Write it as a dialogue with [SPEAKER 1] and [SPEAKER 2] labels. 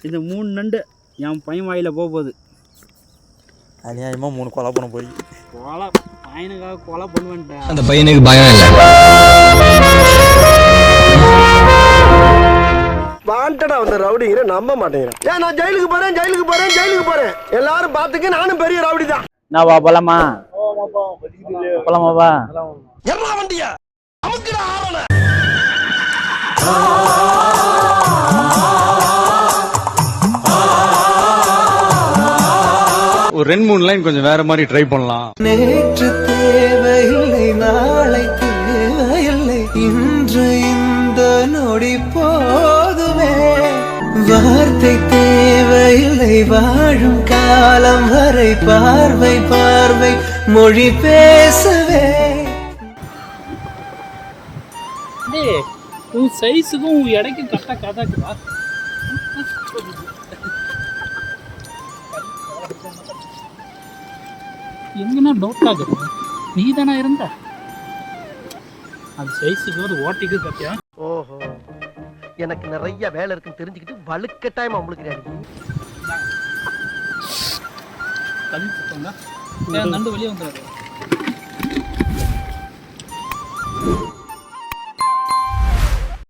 [SPEAKER 1] இந்த 3 நண்டு என் பையன் வாயில் போகுது.
[SPEAKER 2] அநியாயமாக 3 கொலை பண்ண போய்
[SPEAKER 1] கொலை பையனுக்காக கொலை பண்ணுவேன்ட்டேன்.
[SPEAKER 3] அந்த பையனுக்கு பயம் இல்லை.
[SPEAKER 4] வாண்டடா வந்த ரவுடிங்கிற நம்ப மாட்டேங்கிறேன். ஏன் நான் ஜெயிலுக்கு போறேன் எல்லாரும் பார்த்துக்க, நானும் பெரிய ரவுடி தான்.
[SPEAKER 1] நான் வா போலாமா? போலாமாப்பா?
[SPEAKER 4] எல்லா வண்டியா அமுக்குடா ஆவல.
[SPEAKER 2] ஒரு 2-3 லைன் கொஞ்சம் வேற மாதிரி ட்ரை பண்ணலாம்.
[SPEAKER 5] நேற்று தேவையில்லை, நாளை தேவையில்லை, இன்று இந்த நொடி போதுமே. வார்த்தை தேவையில்லை, வாழும் காலம் வரை பார்வை பார்வை மொழி பேசவே.
[SPEAKER 1] உன் சைஸுக்கும் உன் எடைக்கும் கரெக்டாக கதாக்குதா? எங்கன்னா டவுட் ஆகுது. நீ தானே இருந்த அது சைஸுக்கு ஒரு ஓட்டிக்கு கட்டியா?
[SPEAKER 4] ஓஹோ, எனக்கு நிறைய வேலை இருக்குன்னு தெரிஞ்சுக்கிட்டு வலுக்கட்டாயமா உங்களுக்கு
[SPEAKER 1] கல் சுத்தம் தான். நண்டு வெளியே வந்துடாது.